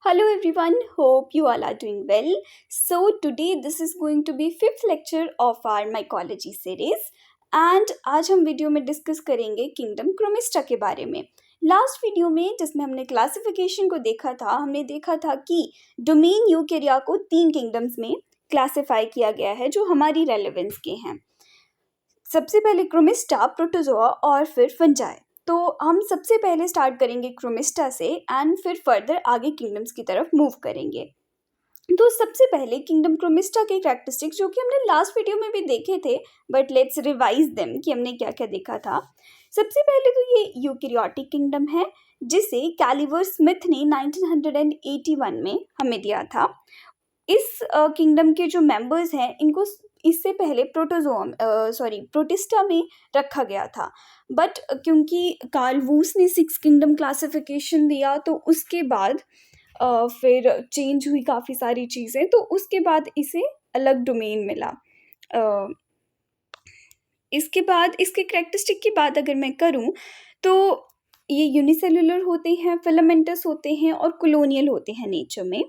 Hello everyone, hope you all are doing well. So today this is going to be fifth lecture of our mycology series and आज हम video में discuss करेंगे kingdom क्रोमिस्टा के बारे में। Last video में जिसमें हमने क्लासिफिकेशन को देखा था, हमने देखा था कि डोमेन यूकेरिया को 3 किंगडम्स में क्लासिफाई किया गया है जो हमारी रेलेवेंस के हैं। सबसे पहले क्रोमिस्टा, प्रोटोजोआ और फिर फंजाई। तो हम सबसे पहले स्टार्ट करेंगे क्रोमिस्टा से एंड फिर फर्दर आगे किंगडम्स की तरफ मूव करेंगे। तो सबसे पहले किंगडम क्रोमिस्टा के कैरेक्टरिस्टिक्स जो कि हमने लास्ट वीडियो में भी देखे थे, बट लेट्स रिवाइज देम कि हमने क्या क्या देखा था। सबसे पहले तो ये यूकेरियोटिक किंगडम है जिसे कैलिवर स्मिथ ने 1981 में हमें दिया था। इस किंगडम के जो मेंबर्स हैं इनको इससे पहले प्रोटिस्टा में रखा गया था, बट क्योंकि कार्ल वूस ने 6 किंगडम क्लासिफिकेशन दिया तो उसके बाद फिर चेंज हुई काफ़ी सारी चीज़ें, तो उसके बाद इसे अलग डोमेन मिला। इसके बाद इसके करेक्टरिस्टिक की बात अगर मैं करूं तो ये यूनिसेलुलर होते हैं, फिलामेंटस होते हैं और कॉलोनियल होते हैं नेचर में।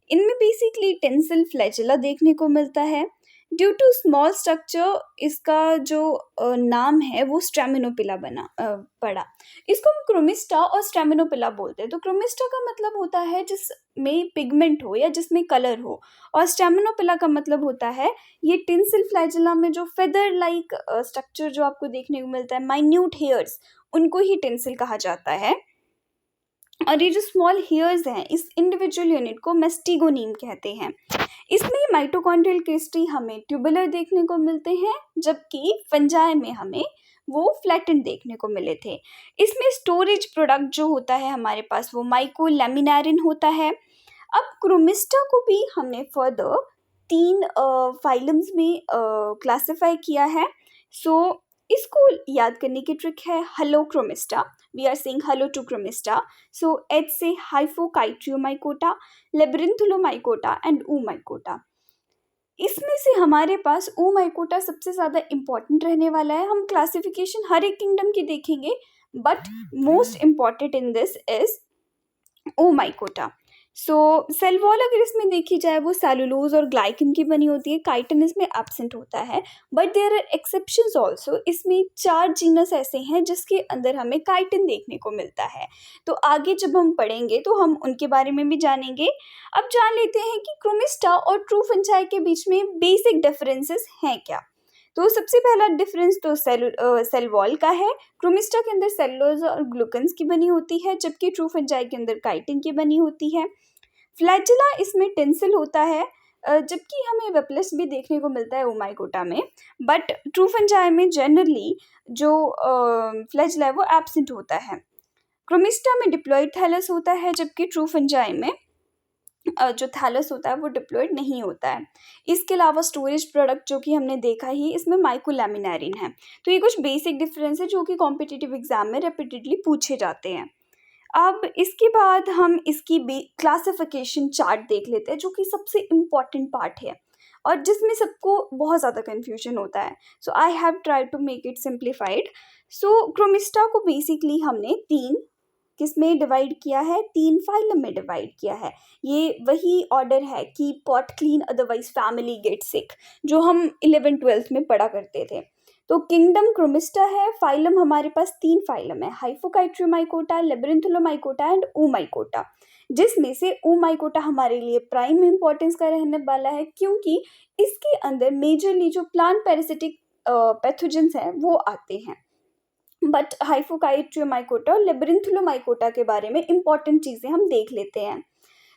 इनमें बेसिकली टेंसिल फ्लैजेला देखने को मिलता है। ड्यू टू स्मॉल स्ट्रक्चर इसका जो नाम है वो स्ट्रेमिनोपिला पड़ा। इसको हम क्रोमिस्टा और स्ट्रेमिनोपिला बोलते हैं। तो क्रोमिस्टा का मतलब होता है जिसमें पिगमेंट हो या जिसमें कलर हो, और स्ट्रेमिनोपिला का मतलब होता है ये टेंसिल फ्लैजेला में जो फेदर लाइक स्ट्रक्चर जो आपको देखने को मिलता है, माइन्यूट हेयर्स, उनको ही टेंसिल कहा जाता है। और ये जो स्मॉल हेयर्स हैं इस इंडिविजुअल यूनिट को मेस्टिगोनीम कहते हैं। इसमें माइटोकॉन्ड्रियल क्रिस्टी हमें ट्यूबुलर देखने को मिलते हैं, जबकि फंजाई में हमें वो फ्लैटेंड देखने को मिले थे। इसमें स्टोरेज प्रोडक्ट जो होता है हमारे पास वो माइकोलैमिनारिन होता है। अब क्रोमिस्टा को भी हमने फर्दर 3 फाइलम्स में क्लासिफाई किया है। सो इसको याद करने की ट्रिक है hello Chromista. We are saying hello to Chromista. So H से हाइफोकाइट्रियोमाइकोटा, लेब्रिंथुलोमाइकोटा एंड ऊमाइकोटा। इसमें से हमारे पास ऊमाइकोटा सबसे ज़्यादा इम्पॉर्टेंट रहने वाला है। हम क्लासिफिकेशन हर एक किंगडम की देखेंगे, but most important in this is Oomycota. So cell wall अगर इसमें देखी जाए वो सेलुलोज और ग्लाइकन की बनी होती है, काइटिन इसमें एब्सेंट होता है, but there are exceptions also. इसमें 4 जीनस ऐसे हैं जिसके अंदर हमें काइटिन देखने को मिलता है। तो आगे जब हम पढ़ेंगे तो हम उनके बारे में भी जानेंगे। अब जान लेते हैं कि क्रोमिस्टा और ट्रू फंजाई के बीच में बेसिक डिफरेंसेस हैं क्या। तो सबसे पहला डिफरेंस तो सेल वॉल का है। क्रोमिस्टा के अंदर सेलुलोज और ग्लूकन्स की बनी होती है, जबकि ट्रू फंजाई के अंदर काइटिन की बनी होती है। फ्लैजिला इसमें टेंसिल होता है, जबकि हमें वेपलेस भी देखने को मिलता है ओमाइकोटा में, बट ट्रू फंजाई में जनरली जो फ्लैजिला है वो एब्सेंट होता है। क्रोमिस्टा में डिप्लॉइड थैलस होता है, जबकि ट्रू फंजाई में जो थैलस होता है वो डिप्लॉइड नहीं होता है। इसके अलावा स्टोरेज प्रोडक्ट जो कि हमने देखा ही, इसमें माइकोलैमिनारिन है। तो ये कुछ बेसिक डिफरेंस है जो कि कॉम्पिटिटिव एग्जाम में रिपीटेडली पूछे जाते हैं। अब इसके बाद हम इसकी क्लासिफिकेशन चार्ट देख लेते हैं जो कि सबसे इम्पॉर्टेंट पार्ट है और जिसमें सबको बहुत ज़्यादा कन्फ्यूजन होता है। So I have try to make it simplified. So Chromista को बेसिकली हमने 3 किसमें डिवाइड किया है, 3 फाइलम में डिवाइड किया है। ये वही ऑर्डर है कि pot clean otherwise family get sick, जो हम 11th-12th में पढ़ा करते थे। तो किंगडम क्रोमिस्टा है, फाइलम हमारे पास 3 फाइलम है, हाइफोकाइट्रियोमाइकोटा, लेब्रिंथुलोमाइकोटा एंड ऊमाइकोटा, जिसमें से ऊमाइकोटा हमारे लिए प्राइम इंपॉर्टेंस का रहने वाला है क्योंकि इसके अंदर मेजरली जो प्लांट पैरासिटिक पैथोजेंस हैं वो आते हैं। बट हाइफोकाइट्रियोमाइकोटा और लेब्रिंथुलोमाइकोटा के बारे में इंपॉर्टेंट चीज़ें हम देख लेते हैं।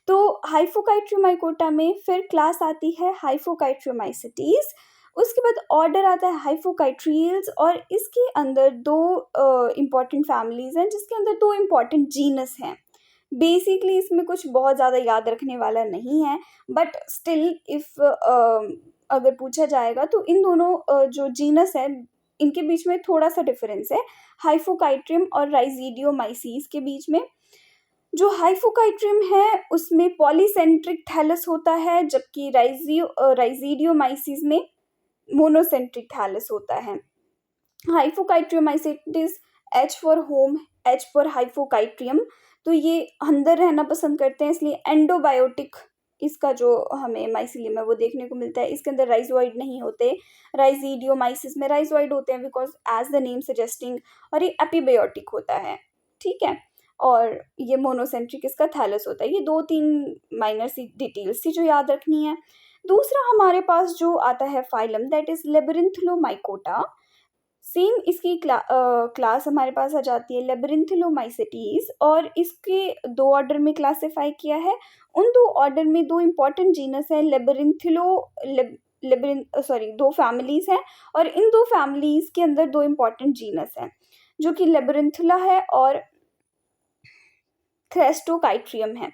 तो हाइफोकाइट्रियोमाइकोटा में फिर क्लास आती है हाइफोकाइट्रियोमाइसिटीज, उसके बाद ऑर्डर आता है हाइफोकाइट्रियल्स, और इसके अंदर 2 इम्पॉर्टेंट फैमिलीज हैं जिसके अंदर 2 इम्पॉर्टेंट जीनस हैं। बेसिकली इसमें कुछ बहुत ज़्यादा याद रखने वाला नहीं है, बट स्टिल इफ़ अगर पूछा जाएगा तो इन दोनों जो जीनस है इनके बीच में थोड़ा सा डिफरेंस है हाइफोकाइट्रियम और राइजीडियोमाइसीस के बीच में। जो हाइफोकाइट्रियम है उसमें पॉलीसेंट्रिक थैलस होता है, जबकि राइजीडियोमाइसीस में मोनोसेंट्रिक थैलस होता है। Hyphochytriomycetes H for home, H for Hyphochytrium. तो ये अंदर रहना पसंद करते हैं, इसलिए एंडोबायोटिक इसका जो हमें माइसिलियम है वो देखने को मिलता है। इसके अंदर राइजोइड नहीं होते, राइजीडियोमाइसिस में राइजोइड होते हैं because as the name suggesting, और ये एपीबायोटिक होता है, ठीक है। और ये मोनोसेंट्रिक इसका थैलस होता है। ये 2-3 माइनर सी डिटेल्स थी जो याद रखनी है। दूसरा हमारे पास जो आता है फाइलम, दैट इज लेबरिंथुलोमाइकोटा। सेम इसकी क्लास हमारे पास आ जाती है लेबरिंथुलोमाइसिटीज, और इसके 2 ऑर्डर में क्लासिफाई किया है। उन 2 ऑर्डर में 2 इंपॉर्टेंट जीनस हैं, सॉरी 2 फैमिलीज हैं, और इन 2 फैमिलीज के अंदर 2 इंपॉर्टेंट जीनस हैं जो कि लेबरिंथुला है और थ्रेस्टोकाइट्रियम है।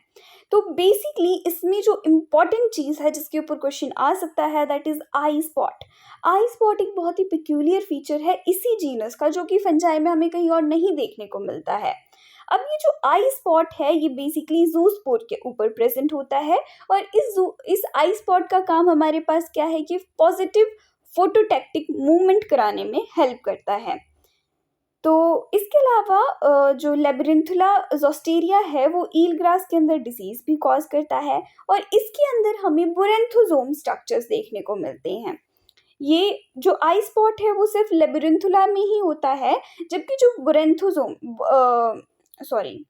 तो बेसिकली इसमें जो इम्पॉर्टेंट चीज़ है जिसके ऊपर क्वेश्चन आ सकता है, that is eye spot. I spot एक बहुत ही पिक्यूलियर फीचर है इसी जीनस का, जो कि फंजाई में हमें कहीं और नहीं देखने को मिलता है। अब ये जो आई स्पॉट है ये बेसिकली ज़ूस्पोर के ऊपर प्रेजेंट होता है, और इस आई स्पॉट का काम हमारे पास क्या है कि पॉजिटिव फोटोटैक्टिक मूवमेंट कराने में हेल्प करता है। तो इसके अलावा जो लेबरिंथुला ज़ोस्टेरिया है वो ईल ग्रास के अंदर डिजीज़ भी कॉज करता है, और इसके अंदर हमें बुरेंथोजोम स्ट्रक्चर्स देखने को मिलते हैं। ये जो आई स्पॉट है वो सिर्फ लेबरिंथुला में ही होता है, जबकि जो बुरेंथोजोम सॉरी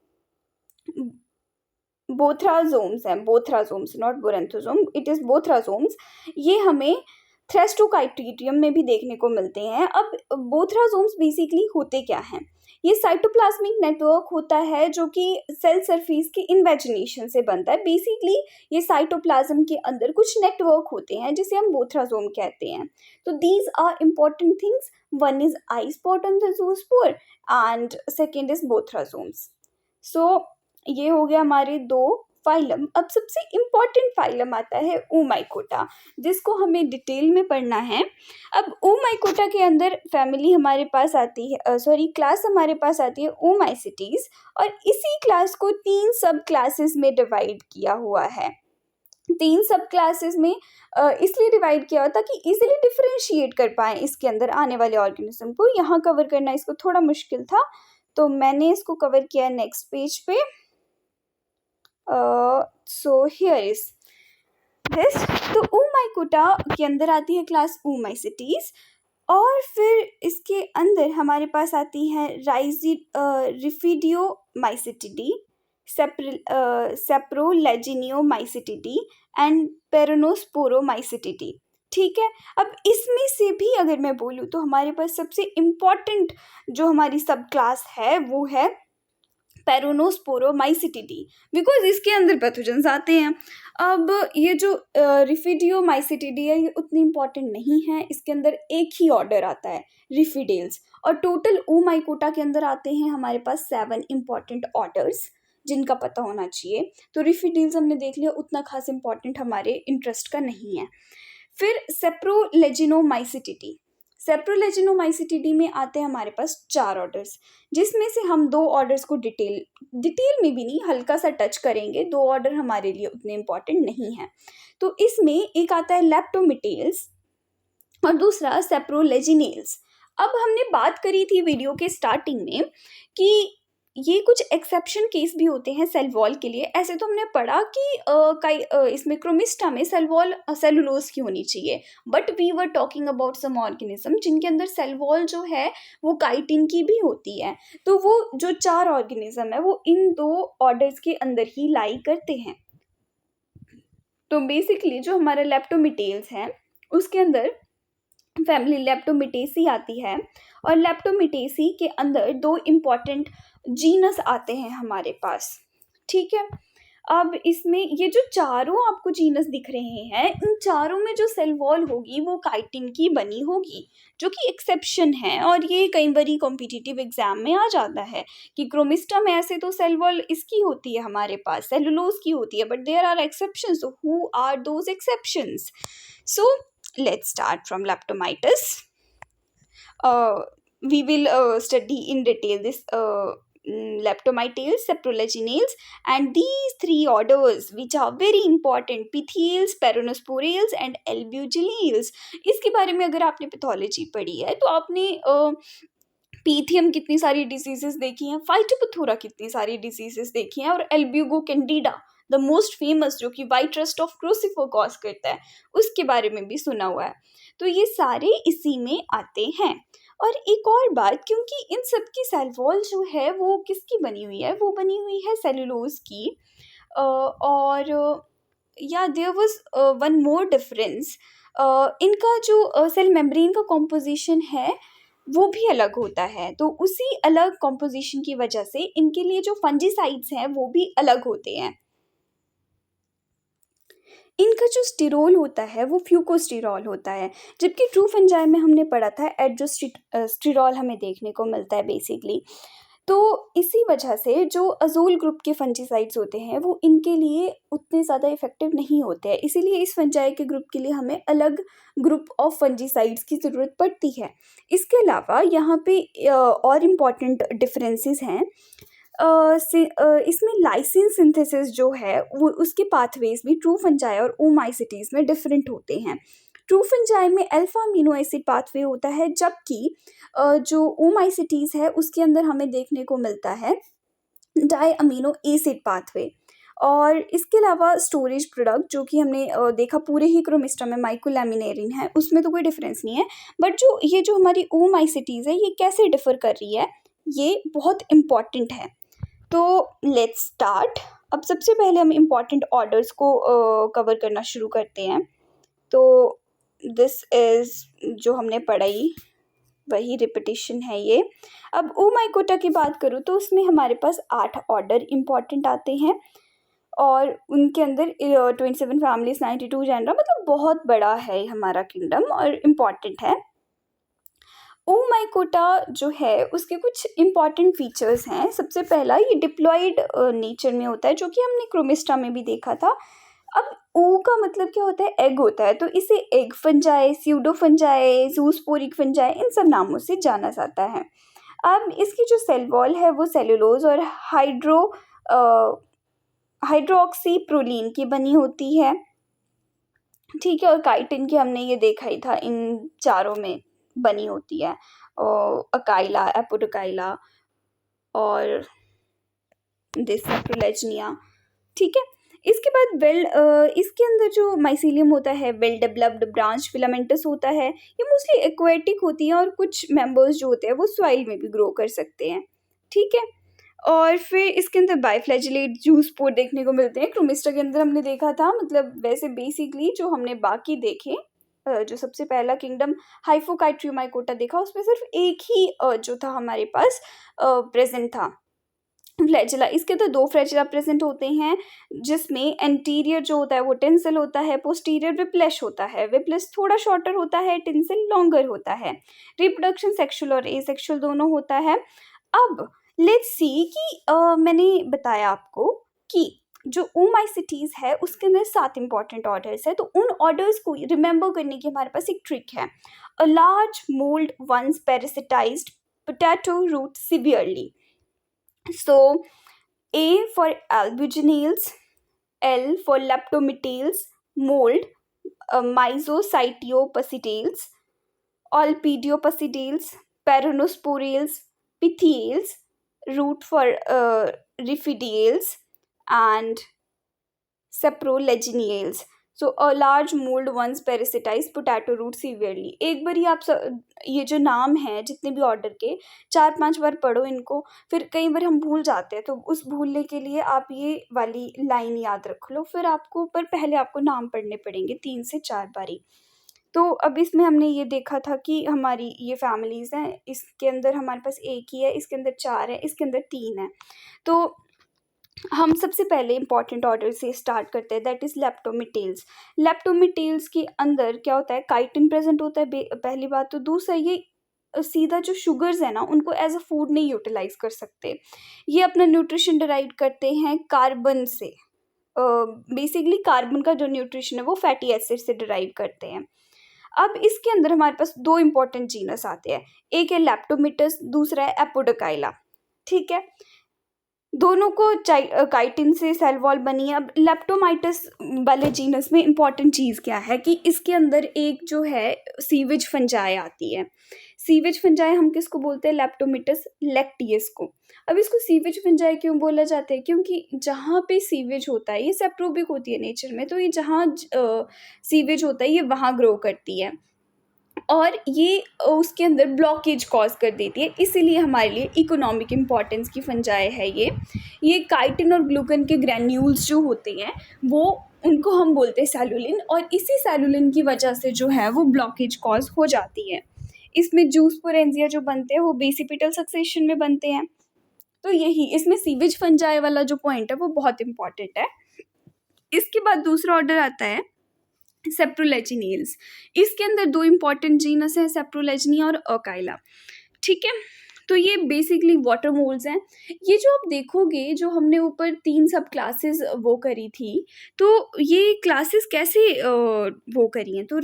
बोथ्राजोम्स हैं, बोथ्राजोम्स नॉट बुरेंथोजोम, इट इज़ बोथ्राजोम्स, ये हमें थ्रेस्टोकाइट्रियम में भी देखने को मिलते हैं। अब बोथ्राजोम्स बेसिकली होते क्या हैं? ये साइटोप्लाज्मिक नेटवर्क होता है जो कि सेल सरफेस के इन्वेजिनेशन से बनता है। बेसिकली ये साइटोप्लाज्म के अंदर कुछ नेटवर्क होते हैं जिसे हम बोथ्राजोम कहते हैं। तो these are important things, one is eye spot on the zoospore and second is bothrosomes. सो ये हो गया हमारे 2 फाइलम। अब सबसे इम्पॉर्टेंट फाइलम आता है ओमाइकोटा, जिसको हमें डिटेल में पढ़ना है। अब ओमाइकोटा के अंदर फैमिली हमारे पास आती है, क्लास हमारे पास आती है ओमाइसिटीज, और इसी क्लास को 3 सब क्लासेस में डिवाइड किया हुआ है। 3 सब क्लासेस में इसलिए डिवाइड किया हुआ ताकि इजीली डिफरेंशिएट कर पाएँ इसके अंदर आने वाले ऑर्गेनिज्म को। यहाँ कवर करना इसको थोड़ा मुश्किल था, तो मैंने इसको कवर किया नेक्स्ट पेज पे। So here is this. तो ओमाइकोटा के अंदर आती है क्लास ओमाइसिटीज, और फिर इसके अंदर हमारे पास आती है रिफिडियोमाइसिटिडी, सेप्रोलेजिनियोमाइसिटिडी एंड पेरोनोस्पोरोमाइसिटिडी, ठीक है। अब इसमें से भी अगर मैं बोलूँ तो हमारे पास सबसे इम्पॉर्टेंट जो हमारी सब क्लास है वो है पेरोनोस्पोरोमाइसिटिडी, बिकॉज इसके अंदर पैथोजेंस आते हैं। अब ये जो रिफिडियोमाइसिटिडी है ये उतनी इम्पॉर्टेंट नहीं है, इसके अंदर एक ही ऑर्डर आता है रिफिडेल्स, और टोटल ओमाइकोटा के अंदर आते हैं हमारे पास 7 इम्पॉर्टेंट ऑर्डर्स जिनका पता होना चाहिए। तो रिफिडेल्स हमने देख लिया, उतना खास इम्पॉर्टेंट हमारे इंटरेस्ट का नहीं है। फिर सेप्रोलेजिनोमाइसिटिडी, सेप्रोलेजिनोमाइसिटिडी में आते हैं हमारे पास 4 ऑर्डर्स, जिसमें से हम 2 ऑर्डर्स को डिटेल में भी नहीं, हल्का सा टच करेंगे। 2 ऑर्डर हमारे लिए उतने इम्पॉर्टेंट नहीं है। तो इसमें एक आता है लेप्टोमिटेल्स और दूसरा सेप्रोलेजिनेल्स। अब हमने बात करी थी वीडियो के स्टार्टिंग में कि ये कुछ एक्सेप्शन केस भी होते हैं सेल वॉल के लिए। ऐसे तो हमने पढ़ा कि इसमें क्रोमिस्टा में सेल वॉल सेलुलोज की होनी चाहिए, but we were talking about some organism जिनके अंदर सेल वॉल जो है वो काइटिन की भी होती है। तो वो जो 4 ऑर्गेनिज्म है वो इन 2 ऑर्डर्स के अंदर ही लाई करते हैं। तो बेसिकली जो हमारा लेप्टोमिटेल्स है उसके अंदर फैमिली लेप्टोमिटेसी आती है, और लेप्टोमिटेसी के अंदर 2 इम्पॉर्टेंट जीनस आते हैं हमारे पास, ठीक है। अब इसमें ये जो चारों आपको जीनस दिख रहे हैं, इन चारों में जो सेल वॉल होगी वो काइटिन की बनी होगी, जो कि एक्सेप्शन है, और ये कई बारी कॉम्पिटिटिव एग्जाम में आ जाता है कि क्रोमिस्टा में ऐसे तो सेल वॉल इसकी होती है, हमारे पास सेलुलोज की होती है, but there are exceptions. So who are those exceptions? So let's start from leptomitis. We will study in detail this leptomitales, saprolegionales, and these 3 orders which are very important, pithiales, peronosporales and albuginales. इसके बारे में अगर आपने pathology पढ़ी है तो आपने Pythium कितनी सारी डिसीजेस देखी हैं, फाइटोपथोरा कितनी सारी डिसीजेस देखी हैं, और Albugo Candida the most famous जो कि वाइट रस्ट ऑफ क्रोसिफर कॉज करता है, उसके बारे में भी सुना हुआ है। तो ये सारे इसी में आते हैं। और एक और बात, क्योंकि इन सब की सेल वॉल जो है वो किसकी बनी हुई है, वो बनी हुई है सेलुलोज की। और या there was one more difference, इनका जो सेल मेम्ब्रेन का कॉम्पोजिशन है वो भी अलग होता है। तो उसी अलग कॉम्पोजिशन की वजह से इनके लिए जो फंजीसाइड्स हैं वो भी अलग होते हैं। इनका जो स्टिरोल होता है वो फ्यूकोस्टिरॉल होता है, जबकि ट्रू फंजाई में हमने पढ़ा था एड्रोस्टिरॉल हमें देखने को मिलता है बेसिकली। तो इसी वजह से जो अज़ोल ग्रुप के फंजीसाइड्स होते हैं वो इनके लिए उतने ज़्यादा इफ़ेक्टिव नहीं होते हैं, इसीलिए इस फंजाई के ग्रुप के लिए हमें अलग ग्रुप ऑफ फंजीसाइड्स की ज़रूरत पड़ती है। इसके अलावा यहाँ पे और इम्पॉर्टेंट डिफरेंसेस हैं। इसमें लाइसिन सिंथेसिस जो है वो उसके पाथवेज भी ट्रू फंजाई और ओमाइसिटीज़ में डिफरेंट होते हैं। ट्रू फंजाई में अल्फा अमीनो एसिड पाथवे होता है, जबकि जो ओमाइसिटीज़ है उसके अंदर हमें देखने को मिलता है डाई अमीनो एसिड पाथवे। और इसके अलावा स्टोरेज प्रोडक्ट जो कि हमने देखा पूरे ही क्रोमिस्टा में माइकोलैमिनेरिन है, उसमें तो कोई डिफरेंस नहीं है, बट जो हमारी ओमाइसिटीज़ है ये कैसे डिफ़र कर रही है ये बहुत इम्पॉर्टेंट है। तो लेट्स स्टार्ट। अब सबसे पहले हम इम्पॉर्टेंट ऑर्डर्स को कवर करना शुरू करते हैं। तो दिस इज़ जो हमने पढ़ाई वही रिपीटिशन है ये। अब ओमाइकोटा की बात करूँ तो उसमें हमारे पास 8 ऑर्डर इम्पॉर्टेंट आते हैं, और उनके अंदर 27 फैमिलीज, 92 जेनरा, मतलब बहुत बड़ा है हमारा किंगडम और इम्पॉर्टेंट है। ओमाइकोटा जो है उसके कुछ इम्पॉर्टेंट फीचर्स हैं। सबसे पहला, ये डिप्लॉइड नेचर में होता है, जो कि हमने क्रोमिस्टा में भी देखा था। अब ओ का मतलब क्या होता है, एग होता है, तो इसे egg fungi, pseudo fungi, zoosporic fungi, इन सब नामों से जाना जाता है। अब इसकी जो सेल वॉल है वो सेलुलोज और हाइड्रोक्सी प्रोलीन की बनी होती है, ठीक है। और काइटिन की हमने ये देखा ही था, इन चारों में बनी होती है, अकाइला, एपोडोकाइला और डिसैप्रोलेजनिया, ठीक है। इसके बाद इसके अंदर जो माइसीलियम होता है वेल डेवलप्ड ब्रांच फिलामेंटस होता है, ये मोस्टली एक्वेटिक होती है, और कुछ मेंबर्स जो होते हैं वो सॉइल में भी ग्रो कर सकते हैं, ठीक है। और फिर इसके अंदर बाइफ्लैजिलेट जूस पोर देखने को मिलते हैं, क्रोमिस्टा के अंदर हमने देखा था। मतलब वैसे बेसिकली जो हमने बाकी देखे, जो सबसे पहला किंगडम हाइफोकाइट्रियोमाइकोटा देखा, उसमें सिर्फ एक ही जो था हमारे पास प्रेजेंट था, फ्लैजिला। इसके अंदर 2 फ्लैजिला प्रेजेंट होते हैं, जिसमें एंटीरियर जो होता है वो टेंसिल होता है, पोस्टीरियर विप्लैश होता है। विप्लैश थोड़ा शॉर्टर होता है, टेंसिल लॉन्गर होता है। रिप्रोडक्शन सेक्सुअल और एसेक्सुअल दोनों होता है। अब लेट्स सी कि मैंने बताया आपको कि जो ओमाइसिटीज़ है उसके अंदर 7 इंपॉर्टेंट ऑर्डर्स है, तो उन ऑर्डर्स को रिमेंबर करने की हमारे पास एक ट्रिक है। A large mould once parasitised potato root severely. So, A for albuginales, L for leptometalles, mold, myxocytopacetales, olpidiopacetales, peronosporales, pithiales, root for rhiphidiales, and saprolegionales. So a large mould once parasitize potato root severely. एक बार ही आप ये जो नाम है जितने भी order के 4-5 बार पढ़ो इनको, फिर कई बार हम भूल जाते हैं, तो उस भूलने के लिए आप ये वाली लाइन याद रख लो, फिर आपको पर पहले आपको नाम पढ़ने पड़ेंगे 3 से 4 बारी। तो अब इसमें हमने ये देखा था कि हमारी ये फैमिलीज़ हैं, इसके अंदर हमारे पास एक ही है, इसके अंदर 4 है, इसके अंदर 3 है। तो हम सबसे पहले इंपॉर्टेंट ऑर्डर से स्टार्ट करते हैं, दैट इज़ लेप्टोमेटेल्स। लेप्टोमेटेल्स के अंदर क्या होता है, काइटिन प्रेजेंट होता है पहली बात। तो दूसरा, ये सीधा जो शुगर्स है ना उनको एज अ फूड नहीं यूटिलाइज कर सकते, ये अपना न्यूट्रिशन डिराइव करते हैं कार्बन से। बेसिकली कार्बन का जो न्यूट्रिशन है वो फैटी एसिड से डिराइव करते हैं। अब इसके अंदर हमारे पास 2 इंपॉर्टेंट जीनस आते हैं, एक है लैप्टोमिटस, दूसरा है एपोडोकाइला, ठीक है। दोनों को काइटिन से सेल वॉल बनी है। अब लेप्टोमाइटस वाले जीनस में इम्पॉर्टेंट चीज़ क्या है कि इसके अंदर एक जो है सीवेज फंजाई आती है। सीवेज फंजाई हम किसको बोलते हैं? लेप्टोमिटस लैक्टियस को। अब इसको सीवेज फंजाई क्यों बोला जाता है? क्योंकि जहाँ पे सीवेज होता है, ये सेप्रोबिक होती है नेचर में, तो ये जहाँ सीवेज होता है ये वहाँ ग्रो करती है और ये उसके अंदर ब्लॉकेज कॉज कर देती है, इसीलिए हमारे लिए इकोनॉमिक इम्पॉर्टेंस की फंजाई है ये काइटिन और ग्लूकन के ग्रैन्यूल्स जो होते हैं वो उनको हम बोलते हैं सेलुलिन, और इसी सेलुलिन की वजह से जो है वो ब्लॉकेज कॉज हो जाती है। इसमें जूस स्पोरेंजिया जो बनते हैं वो बेसिपिटल सक्सेशन में बनते हैं। तो यही इसमें सीवेज फंजाई वाला जो पॉइंट है वो बहुत इंपॉर्टेंट है। इसके बाद दूसरा ऑर्डर आता है सेप्रोलेजिनियल्स। इसके अंदर दो इंपॉर्टेंट जीनस हैं, सेप्रोलेजिनिया और अकाइला। ठीक है, तो ये बेसिकली वाटर मोल्स हैं। ये जो आप देखोगे, जो हमने ऊपर 3 सब क्लासेस वो करी थी, तो ये क्लासेस कैसे वो करी हैं? तो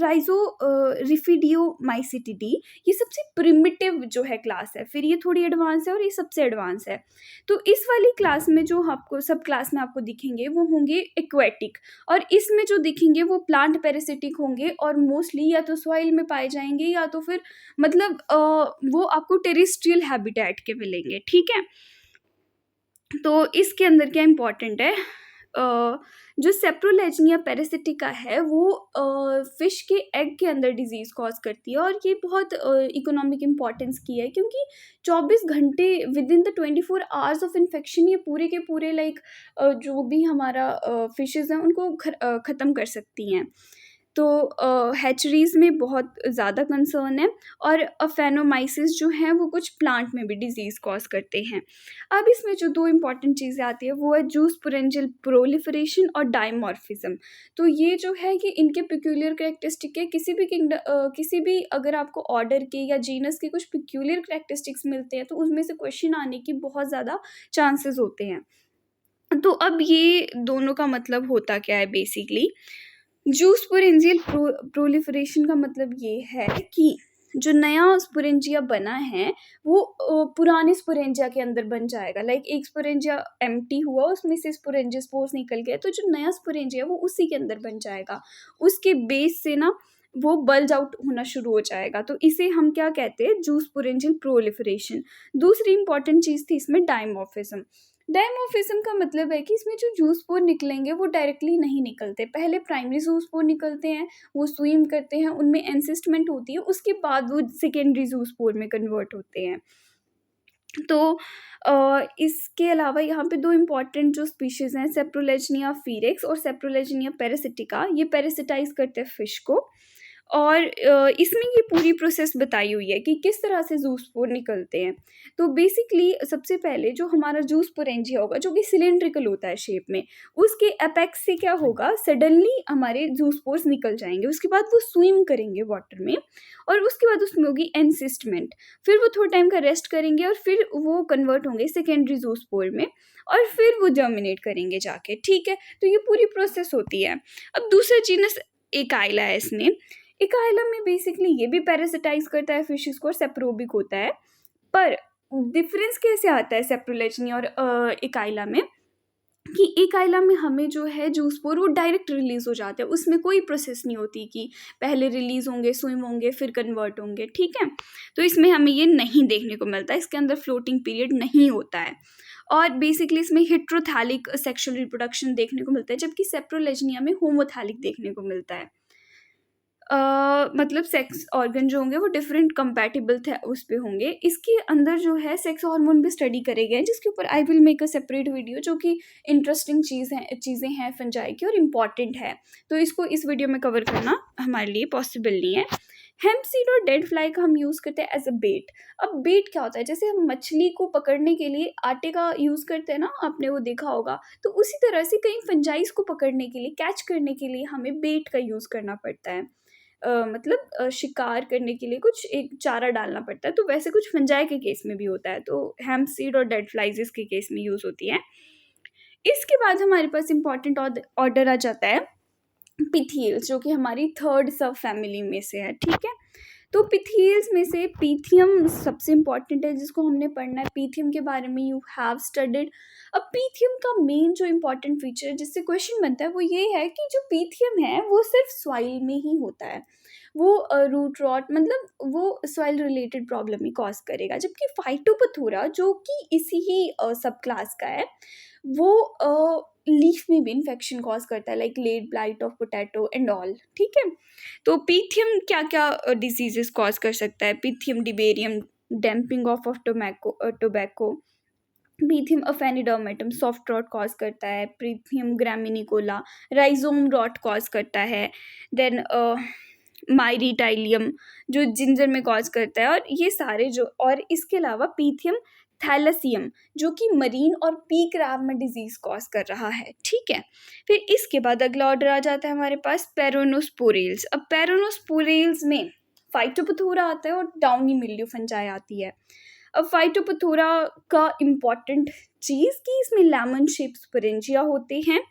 रिफिडियोमाइसिटिडी ये सबसे प्रिमिटिव जो है क्लास है, फिर ये थोड़ी एडवांस है और ये सबसे एडवांस है। तो इस वाली क्लास में जो आपको सब क्लास में आपको दिखेंगे वो होंगे एक्वेटिक, और इसमें जो दिखेंगे वो प्लांट पैरासिटिक होंगे और मोस्टली या तो सॉइल में पाए जाएंगे या तो फिर मतलब वो आपको टेरेस्ट्रियल हैबिटेट के मिलेंगे। ठीक है, तो इसके अंदर क्या इंपॉर्टेंट है, जो सेप्रोलेजिनिया पैरासिटिका है वो फिश के एग के अंदर डिजीज़ कॉज करती है, और ये बहुत इकोनॉमिक इम्पॉर्टेंस की है क्योंकि 24 घंटे with in the 24 hours of infection ये पूरे के पूरे जो भी हमारा फिशेज़ हैं उनको ख़त्म कर सकती हैं। तो हैचरीज़ में बहुत ज़्यादा कंसर्न है, और अफेनोमाइसिस जो हैं वो कुछ प्लांट में भी डिजीज़ कॉज करते हैं। अब इसमें जो दो इम्पॉर्टेंट चीज़ें आती है वो है जूस्पोरेंजियल प्रोलिफरेशन और डायमॉर्फिज्म। तो ये जो है कि इनके पिक्यूलियर कैरेक्टरिस्टिक है, किसी भी अगर आपको ऑर्डर के या जीनस के कुछ पिक्यूलियर कैरेक्टरिस्टिक्स मिलते हैं तो उसमें से क्वेश्चन आने की बहुत ज़्यादा चांसेस होते हैं। तो अब ये दोनों का मतलब होता क्या है बेसिकली? जूस्पोरेंजियल प्रोलिफरेशन का मतलब ये है कि जो नया स्पोरेंजिया बना है वो पुराने स्पोरेंजिया के अंदर बन जाएगा। लाइक एक स्पोरेंजिया एम्प्टी हुआ, उसमें से स्पोरेंजियोस्पोर्स निकल गए, तो जो नया स्पोरेंजिया वो उसी के अंदर बन जाएगा। उसके बेस से ना वो बल्ज आउट होना शुरू हो जाएगा, तो इसे हम क्या कहते हैं? जूस्पोरेंजियल प्रोलिफरेशन। दूसरी इंपॉर्टेंट चीज़ थी इसमें डायमॉर्फिज्म। डायमॉर्फिज्म का मतलब है कि इसमें जो जूस्पोर निकलेंगे वो डायरेक्टली नहीं निकलते, पहले प्राइमरी जूस्पोर निकलते हैं, वो स्विम करते हैं, उनमें एनसिस्टमेंट होती है, उसके बाद वो सेकेंडरी जूस्पोर में कन्वर्ट होते हैं। तो इसके अलावा यहाँ पे दो इम्पॉर्टेंट जो स्पीशीज़ हैं, सेप्रोलेजिनिया फीरेक्स और सेप्रोलेजिनिया पैरासिटिका, ये पैरासिटाइज करते हैं फिश को, और इसमें ये पूरी प्रोसेस बताई हुई है कि किस तरह से जूस्पोर निकलते हैं। तो बेसिकली सबसे पहले जो हमारा जूस्पोरेंजिया होगा जो कि सिलेंड्रिकल होता है शेप में, उसके एपेक्स से क्या होगा, सडनली हमारे जूस्पोर्स निकल जाएंगे, उसके बाद वो स्विम करेंगे वाटर में, और उसके बाद उसमें होगी एनसिस्टमेंट, फिर वो थोड़ा टाइम का रेस्ट करेंगे और फिर वो कन्वर्ट होंगे सेकेंडरी जूस्पोर में, और फिर वो जर्मिनेट करेंगे जाके। ठीक है, तो ये पूरी प्रोसेस होती है। अब दूसरा जीनस एकाइला है, इसमें एकाइला में बेसिकली ये भी पैरासिटाइज करता है फिशेस को और सेप्रोबिक होता है, पर डिफरेंस कैसे आता है सेप्रोलेजिनिया और एकाइला में कि एकाइला में हमें जो है जूस्पोर वो डायरेक्ट रिलीज़ हो जाते हैं, उसमें कोई प्रोसेस नहीं होती कि पहले रिलीज़ होंगे, स्विम होंगे, फिर कन्वर्ट होंगे। ठीक है, तो इसमें हमें ये नहीं देखने को मिलता है, इसके अंदर फ्लोटिंग पीरियड नहीं होता है, और बेसिकली इसमें हेट्रोथैलिक सेक्सुअल रिप्रोडक्शन देखने को मिलता है, जबकि सेप्रोलेजिनिया में होमोथैलिक देखने को मिलता है। मतलब सेक्स ऑर्गन जो होंगे वो डिफरेंट कंपैटिबल थे उस पे होंगे। इसके अंदर जो है सेक्स हार्मोन भी स्टडी करे गए हैं, जिसके ऊपर I will make a separate video, जो कि इंटरेस्टिंग चीज़ें हैं फंजाई की और इम्पॉर्टेंट है, तो इसको इस वीडियो में कवर करना हमारे लिए पॉसिबल नहीं है। हेम्प सीड और डेड फ्लाई का हम यूज़ करते हैं एज अ बेट। अब बेट क्या होता है? जैसे हम मछली को पकड़ने के लिए आटे का यूज़ करते हैं ना, आपने वो देखा होगा, तो उसी तरह से कई फंजाइज को पकड़ने के लिए, कैच करने के लिए हमें बेट का यूज़ करना पड़ता है। मतलब शिकार करने के लिए कुछ एक चारा डालना पड़ता है, तो वैसे कुछ फंजाई के केस में भी होता है, तो हेम्प सीड और डेड फ्लाइज के केस में यूज़ होती है। इसके बाद हमारे पास इंपॉर्टेंट ऑर्डर आ जाता है पिथियल्स, जो कि हमारी थर्ड सब फैमिली में से है। ठीक है, तो पिथियल्स में से पीथियम सबसे इम्पॉर्टेंट है जिसको हमने पढ़ना है। पीथियम के बारे में यू हैव स्टडीड। अब पीथियम का मेन जो इम्पॉर्टेंट फीचर है जिससे क्वेश्चन बनता है वो ये है कि जो पीथियम है वो सिर्फ सॉइल में ही होता है, वो रूट रॉट मतलब वो सॉइल रिलेटेड प्रॉब्लम ही कॉज करेगा, जबकि फाइटोपथोरा जो कि इसी ही सब क्लास का है वो लीफ में भी इन्फेक्शन कॉज करता है, like late blight of potato and all. ठीक है, तो पीथियम क्या क्या डिजीजेस कॉज कर सकता है? Pythium debaryanum, damping off tobacco, Pythium aphanidermatum soft rot cause करता है, Pythium graminicola rhizome rot cause करता है, देन माइरीटाइलियम जो जिंजर में कॉज करता है, और ये सारे जो, और इसके अलावा पीथियम थैलेसियम जो कि मरीन और पी क्रैब में डिजीज कॉज कर रहा है। ठीक है, फिर इसके बाद अगला ऑर्डर आ जाता है हमारे पास पेरोनोस्पोरेल्स। अब पेरोनोस्पोरेल्स में फाइटोपथोरा आता है और डाउनी मिल्ड्यू फंजाई आती है। अब फाइटोपथोरा का इम्पॉर्टेंट चीज़ कि इसमें लेमन शेप स्पोरेंजिया होते हैं,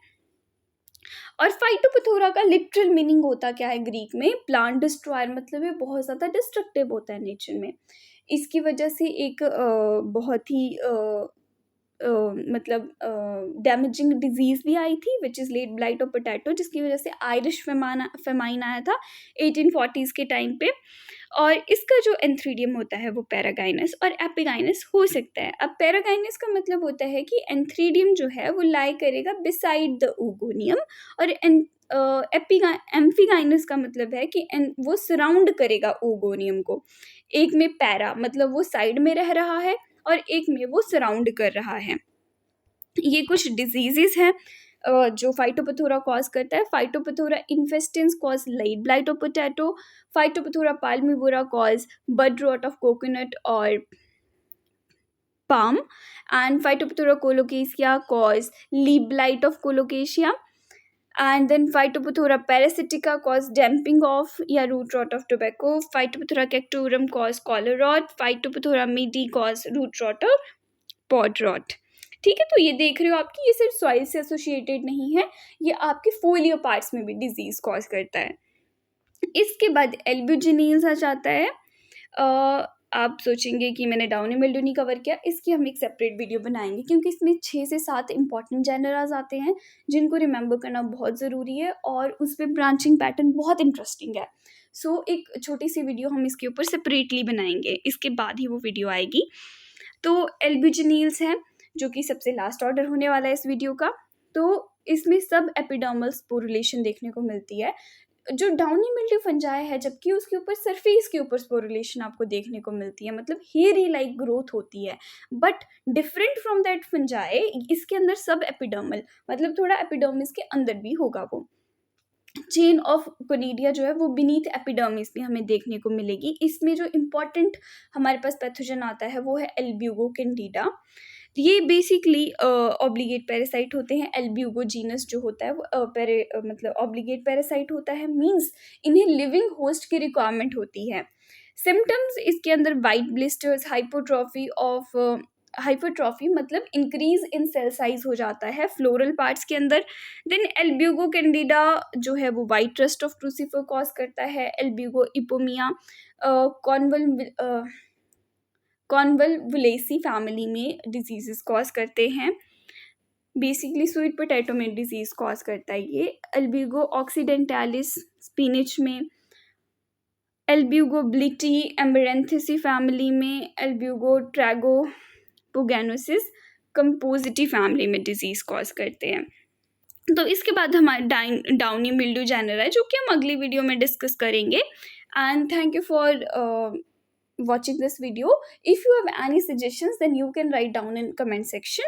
और फाइटोपथोरा का लिटरल मीनिंग होता क्या है ग्रीक में? प्लांट डिस्ट्रॉयर, मतलब ये बहुत ज़्यादा डिस्ट्रक्टिव होता है नेचर में। इसकी वजह से एक बहुत ही मतलब डैमेजिंग डिजीज़ भी आई थी which is late blight of potato, जिसकी वजह से आयरिश फेमाइन आया था 1840s के टाइम पे। और इसका जो एंथ्रीडियम होता है वो पैरागाइनस और एपिगाइनस हो सकता है। अब पैरागाइनस का मतलब होता है कि एंथ्रीडियम जो है वो लाई करेगा बिसाइड द ओगोनियम, और एम्फीगाइनस का मतलब है कि वो सराउंड करेगा ओगोनियम को। एक में पैरा मतलब वो साइड में रह रहा है और एक में वो सराउंड कर रहा है। ये कुछ डिजीजेस हैं जो फाइटोपथोरा कॉज करता है। Phytophthora infestans cause late blight of potato, Phytophthora palmivora cause bud rot of coconut और palm, and Phytophthora colocasia cause leaf blight of colocasia, and then Phytophthora parasitica cause damping of या root rot of tobacco, Phytophthora cactorum cause collar rot, Phytophthora meaty cause root rot or pod rot। ठीक है, तो ये देख रहे हो आपकी, ये सिर्फ सॉइल से एसोसिएटेड नहीं है, ये आपके फोलियो पार्ट्स में भी डिजीज कॉज करता है। इसके बाद एल्ब्यूजिनिल्स आ जाता है। आप सोचेंगे कि मैंने डाउनी मिल्ड्यू नहीं कवर किया, इसकी हम एक सेपरेट वीडियो बनाएंगे क्योंकि इसमें 6 से 7 इंपॉर्टेंट जेनरास आते हैं जिनको रिमेंबर करना बहुत ज़रूरी है, और उस पर ब्रांचिंग पैटर्न बहुत इंटरेस्टिंग है। सो एक छोटी सी वीडियो हम इसके ऊपर सेपरेटली बनाएंगे, इसके बाद ही वो वीडियो आएगी। तो एल्ब्यूजिनिल्स है जो कि सबसे लास्ट ऑर्डर होने वाला है इस वीडियो का। तो इसमें सब एपिडर्मल स्पोरुलेशन देखने को मिलती है जो डाउनी मिल्ड्यू फंजाई है, जबकि उसके ऊपर सरफेस के ऊपर स्पोरुलेशन आपको देखने को मिलती है, मतलब हेयरी लाइक ग्रोथ होती है। But different from that fungi इसके अंदर सब एपिडर्मल मतलब थोड़ा एपिडर्मिस के अंदर भी होगा। वो चेन ऑफ कोनिडिया जो है वो बीनीथ एपिडर्मिस भी हमें देखने को मिलेगी। इसमें जो इम्पॉर्टेंट हमारे पास पैथोजन आता है वो है एल्ब्यूगो कैंडिडा। ये बेसिकली ऑब्लिगेट पैरासाइट होते हैं। एल्ब्यूगो जीनस जो होता है वो मतलब ऑब्लिगेट पैरासाइट होता है, मींस इन्हें लिविंग होस्ट की रिक्वायरमेंट होती है। सिम्टम्स इसके अंदर वाइट ब्लिस्टर्स, हाइपोट्रॉफी मतलब इंक्रीज इन सेल साइज हो जाता है फ्लोरल पार्ट्स के अंदर। देन एल्ब्यूगो कैंडिडा जो है वो वाइट रस्ट ऑफ क्रूसिफर कॉज करता है। एल्ब्यूगो इपोमिया कॉन्वल्वुलेसी फैमिली में डिजीजेस कॉज करते हैं। बेसिकली स्वीट पोटैटो में डिजीज कॉज करता है ये। एल्ब्यूगो ऑक्सीडेंटालिस स्पिनिच में, एल्ब्यूगो ब्लिटी एम्बरेंथेसी फैमिली में, एल्ब्यूगो ट्रैगोपोगेनोसिस कंपोजिटी फैमिली में डिजीज कॉज करते हैं। तो इसके बाद हमारे डाउनी मिल्ड्यू जेनर है जो कि हम अगली वीडियो में डिस्कस करेंगे। And thank you for watching this video. If you have any suggestions then you can write down in comment section.